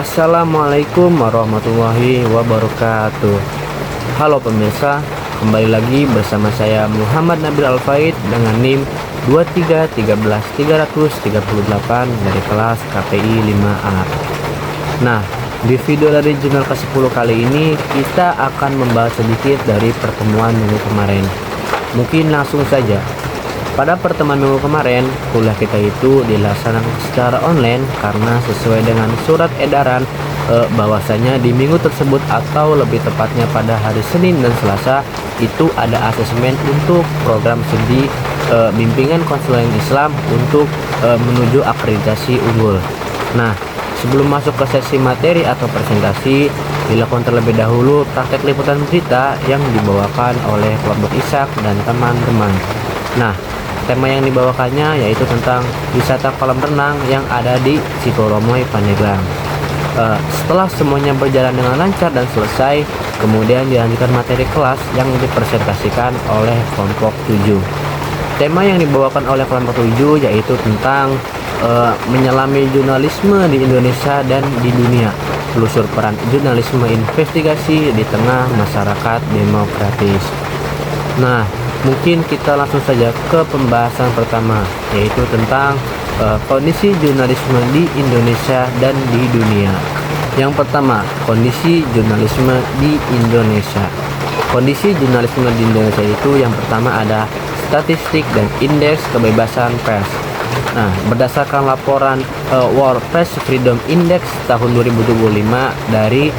Assalamualaikum warahmatullahi wabarakatuh. Halo pemirsa, kembali lagi bersama saya Muhammad Nabil Al-Faid dengan NIM 2313338 dari kelas KPI 5A. Nah, di video dari jurnal ke-10 kali ini kita akan membahas sedikit dari pertemuan minggu kemarin. Mungkin langsung saja. Pada pertemuan minggu kemarin, kuliah kita itu dilaksanakan secara online karena sesuai dengan surat edaran bahwasanya di minggu tersebut atau lebih tepatnya pada hari Senin dan Selasa itu ada asesmen untuk program studi bimbingan konseling Islam untuk menuju akreditasi unggul. Nah, sebelum masuk ke sesi materi atau presentasi, dilakukan terlebih dahulu praktek liputan berita yang dibawakan oleh kelompok Ishak dan teman-teman. Nah, tema yang dibawakannya yaitu tentang wisata kolam renang yang ada di Cikoromoy, Pandeglang. Setelah semuanya berjalan dengan lancar dan selesai, kemudian dilanjutkan materi kelas yang dipresentasikan oleh kelompok 7. Tema yang dibawakan oleh kelompok 7 yaitu tentang menyelami jurnalisme di Indonesia dan di dunia, telusur peran jurnalisme investigasi di tengah masyarakat demokratis. Nah, mungkin kita langsung saja ke pembahasan pertama, yaitu tentang kondisi jurnalisme di Indonesia dan di dunia. Yang pertama, kondisi jurnalisme di Indonesia. Kondisi jurnalisme di Indonesia itu yang pertama ada statistik dan indeks kebebasan pers. Nah, berdasarkan laporan World Press Freedom Index tahun 2025 dari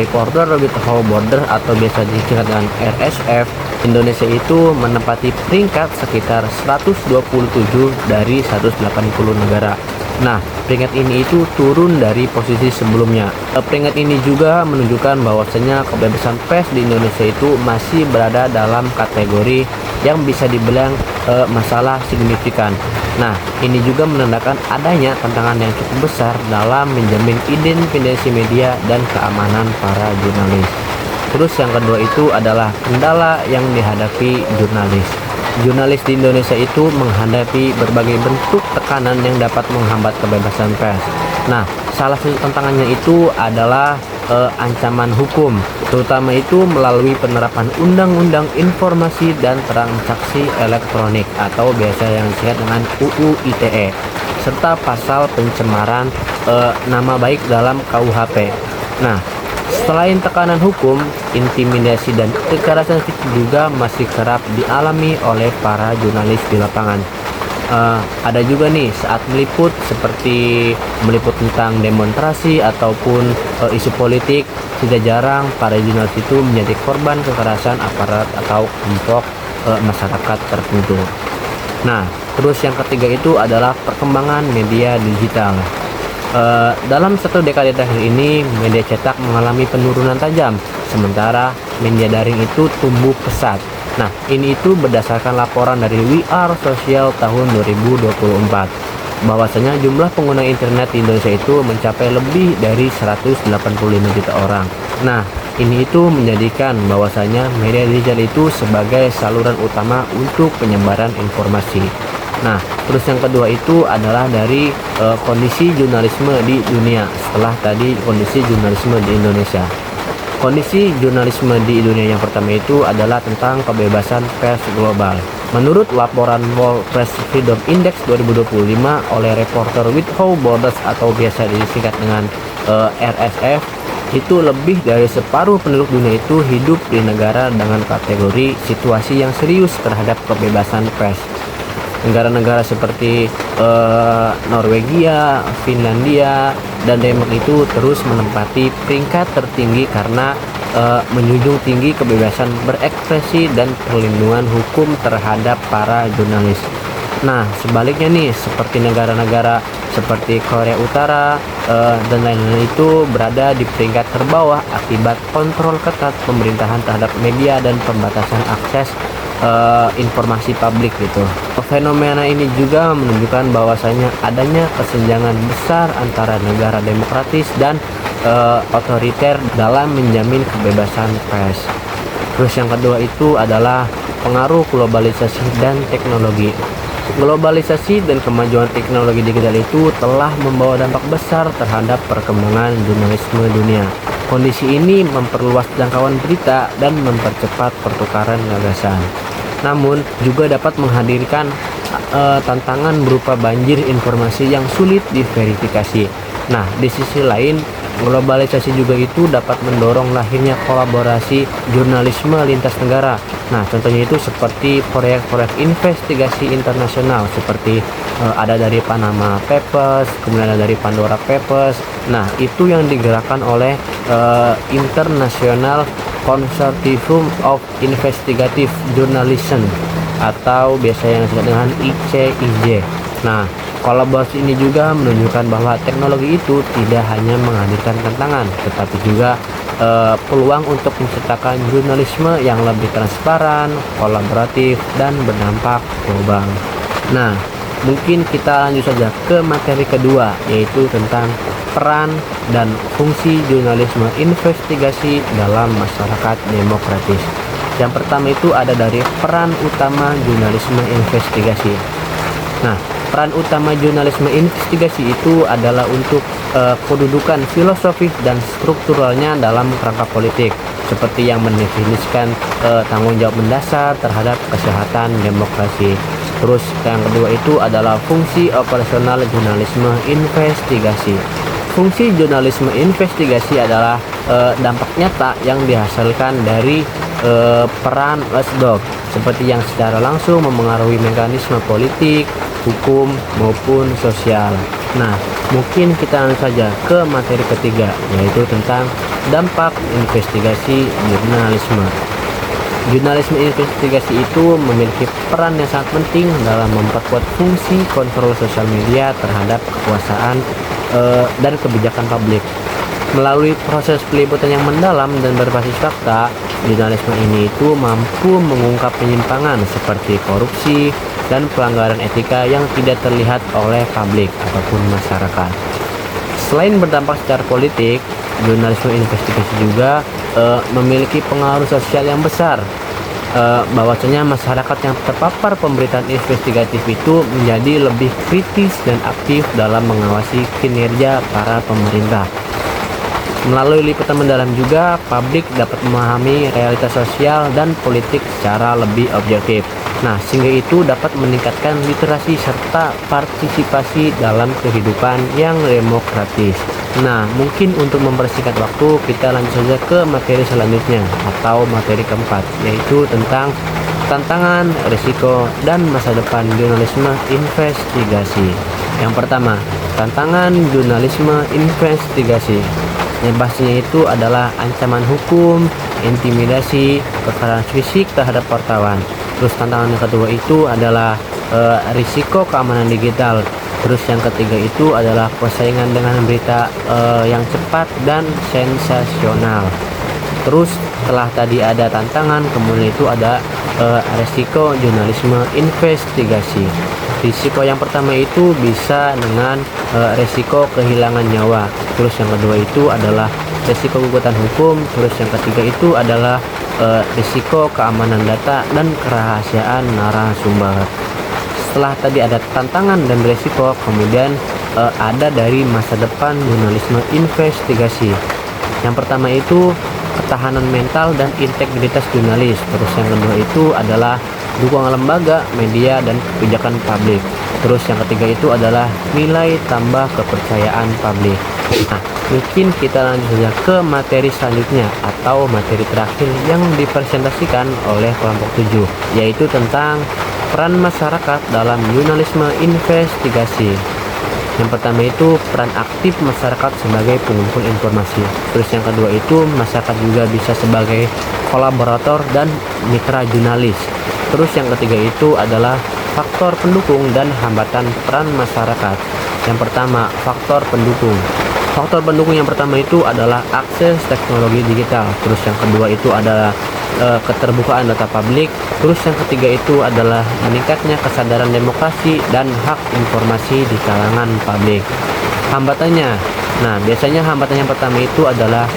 Reporter Without Borders atau biasa disingkat dengan RSF, Indonesia itu menempati peringkat sekitar 127 dari 180 negara. Nah, peringkat ini itu turun dari posisi sebelumnya. Peringkat ini juga menunjukkan bahwasanya kebebasan pers di Indonesia itu masih berada dalam kategori yang bisa dibilang masalah signifikan. Nah, ini juga menandakan adanya tantangan yang cukup besar dalam menjamin independensi media dan keamanan para jurnalis. Terus yang kedua itu adalah kendala yang dihadapi jurnalis. Jurnalis di Indonesia itu menghadapi berbagai bentuk tekanan yang dapat menghambat kebebasan pers. Nah, salah satu tantangannya itu adalah ancaman hukum, terutama itu melalui penerapan Undang-Undang Informasi dan Transaksi Elektronik atau biasa yang disingkat dengan UU ITE, serta pasal pencemaran nama baik dalam KUHP. Nah, selain tekanan hukum, intimidasi dan kekerasan fisik juga masih kerap dialami oleh para jurnalis di lapangan. Ada juga nih saat meliput, seperti meliput tentang demonstrasi ataupun isu politik, tidak jarang para jurnalis itu menjadi korban kekerasan aparat atau kelompok masyarakat tertentu. Nah, terus yang ketiga itu adalah perkembangan media digital. Dalam satu dekade terakhir ini, media cetak mengalami penurunan tajam, sementara media daring itu tumbuh pesat. Nah, ini itu berdasarkan laporan dari We Are Social tahun 2024, bahwasanya jumlah pengguna internet di Indonesia itu mencapai lebih dari 185 juta orang. Nah, ini itu menjadikan bahwasanya media digital itu sebagai saluran utama untuk penyebaran informasi. Nah, terus yang kedua itu adalah dari kondisi jurnalisme di dunia. Setelah tadi kondisi jurnalisme di Indonesia. Kondisi jurnalisme di dunia yang pertama itu adalah tentang kebebasan pers global. Menurut laporan World Press Freedom Index 2025 oleh Reporter Without Borders atau biasa disingkat dengan RSF, itu lebih dari separuh penduduk dunia itu hidup di negara dengan kategori situasi yang serius terhadap kebebasan pers. Negara-negara seperti Norwegia, Finlandia, dan Denmark itu terus menempati peringkat tertinggi karena menjunjung tinggi kebebasan berekspresi dan perlindungan hukum terhadap para jurnalis. Nah, sebaliknya nih, seperti negara-negara seperti Korea Utara dan lain-lain itu berada di peringkat terbawah akibat kontrol ketat pemerintahan terhadap media dan pembatasan akses informasi publik gitu. Fenomena ini juga menunjukkan bahwasanya adanya kesenjangan besar antara negara demokratis dan otoriter dalam menjamin kebebasan pers. Terus yang kedua itu adalah pengaruh globalisasi dan teknologi. Globalisasi dan kemajuan teknologi digital itu telah membawa dampak besar terhadap perkembangan jurnalisme dunia. Kondisi ini memperluas jangkauan berita dan mempercepat pertukaran gagasan. Namun, juga dapat menghadirkan tantangan berupa banjir informasi yang sulit diverifikasi. Nah, di sisi lain, globalisasi juga itu dapat mendorong lahirnya kolaborasi jurnalisme lintas negara. Nah, contohnya itu seperti proyek-proyek investigasi internasional seperti ada dari Panama Papers, kemudian ada dari Pandora Papers. Nah, itu yang digerakkan oleh International Consortium of Investigative Journalism atau biasa yang disebut dengan ICIJ. Nah, kolaborasi ini juga menunjukkan bahwa teknologi itu tidak hanya menghadirkan tantangan, tetapi juga peluang untuk menciptakan jurnalisme yang lebih transparan, kolaboratif, dan berdampak global. Nah, mungkin kita lanjut saja ke materi kedua, yaitu tentang peran dan fungsi jurnalisme investigasi dalam masyarakat demokratis. Yang pertama itu ada dari peran utama jurnalisme investigasi. Nah, peran utama jurnalisme investigasi itu adalah untuk kedudukan filosofis dan strukturalnya dalam kerangka politik, seperti yang mendefinisikan tanggung jawab mendasar terhadap kesehatan demokrasi. Terus yang kedua itu adalah fungsi operasional jurnalisme investigasi. Fungsi jurnalisme investigasi adalah dampak nyata yang dihasilkan dari peran watchdog, seperti yang secara langsung memengaruhi mekanisme politik, hukum, maupun sosial. Nah, mungkin kita langsung saja ke materi ketiga, yaitu tentang dampak investigasi jurnalisme. Jurnalisme investigasi itu memiliki peran yang sangat penting dalam memperkuat fungsi kontrol sosial media terhadap kekuasaan dan kebijakan publik. Melalui proses peliputan yang mendalam dan berbasis fakta, jurnalisme ini itu mampu mengungkap penyimpangan seperti korupsi dan pelanggaran etika yang tidak terlihat oleh publik ataupun masyarakat. Selain berdampak secara politik, jurnalisme investigasi juga memiliki pengaruh sosial yang besar. Bahwasanya masyarakat yang terpapar pemberitaan investigatif itu menjadi lebih kritis dan aktif dalam mengawasi kinerja para pemerintah. Melalui liputan mendalam juga, publik dapat memahami realitas sosial dan politik secara lebih objektif. Nah, sehingga itu dapat meningkatkan literasi serta partisipasi dalam kehidupan yang demokratis. Nah, mungkin untuk mempersingkat waktu, kita lanjut saja ke materi selanjutnya atau materi keempat, yaitu tentang tantangan, risiko, dan masa depan jurnalisme investigasi. Yang pertama, tantangan jurnalisme investigasi. Yang pastinya itu adalah ancaman hukum, intimidasi, kekerasan fisik terhadap wartawan. Terus tantangan yang kedua itu adalah risiko keamanan digital. Terus yang ketiga itu adalah persaingan dengan berita yang cepat dan sensasional. Terus setelah tadi ada tantangan, kemudian itu ada risiko jurnalisme investigasi. Risiko yang pertama itu bisa dengan risiko kehilangan nyawa. Terus yang kedua itu adalah risiko gugatan hukum. Terus yang ketiga itu adalah risiko keamanan data dan kerahasiaan narasumber. Setelah tadi ada tantangan dan risiko, kemudian ada dari masa depan jurnalisme investigasi. Yang pertama itu ketahanan mental dan integritas jurnalis. Terus yang kedua itu adalah dukungan lembaga, media, dan kebijakan publik. Terus yang ketiga itu adalah nilai tambah kepercayaan publik. Nah, mungkin kita lanjut saja ke materi selanjutnya atau materi terakhir yang dipresentasikan oleh kelompok 7, yaitu tentang peran masyarakat dalam jurnalisme investigasi. Yang pertama itu peran aktif masyarakat sebagai pengumpul informasi. Terus yang kedua itu masyarakat juga bisa sebagai kolaborator dan mitra jurnalis. Terus yang ketiga itu adalah faktor pendukung dan hambatan peran masyarakat. Yang pertama, faktor pendukung. Faktor pendukung yang pertama itu adalah akses teknologi digital. Terus yang kedua itu adalah keterbukaan data publik. Terus yang ketiga itu adalah meningkatnya kesadaran demokrasi dan hak informasi di kalangan publik. Hambatannya, nah biasanya hambatan yang pertama itu adalah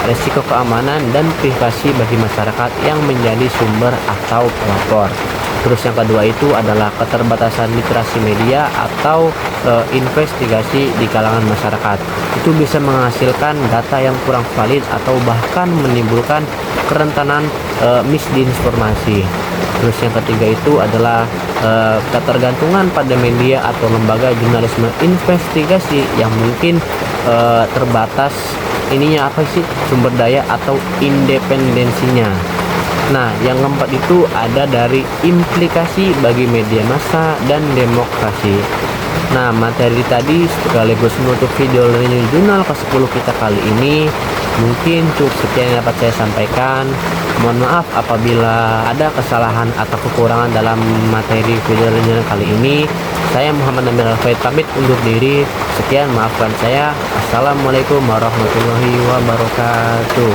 risiko keamanan dan privasi bagi masyarakat yang menjadi sumber atau pelapor. Terus yang kedua itu adalah keterbatasan literasi media atau investigasi di kalangan masyarakat. Itu bisa menghasilkan data yang kurang valid atau bahkan menimbulkan kerentanan misinformasi. Terus yang ketiga itu adalah ketergantungan pada media atau lembaga jurnalisme investigasi yang mungkin terbatas ininya apa sih, sumber daya atau independensinya. Nah, yang keempat itu ada dari implikasi bagi media massa dan demokrasi. Nah, materi tadi sekaligus menutup video learning jurnal ke-10 kita kali ini. Mungkin cukup sekian yang dapat saya sampaikan. Mohon maaf apabila ada kesalahan atau kekurangan dalam materi video learning kali ini. Saya Muhammad Nabil Al-Faid pamit undur diri. Sekian, maafkan saya. Assalamualaikum warahmatullahi wabarakatuh.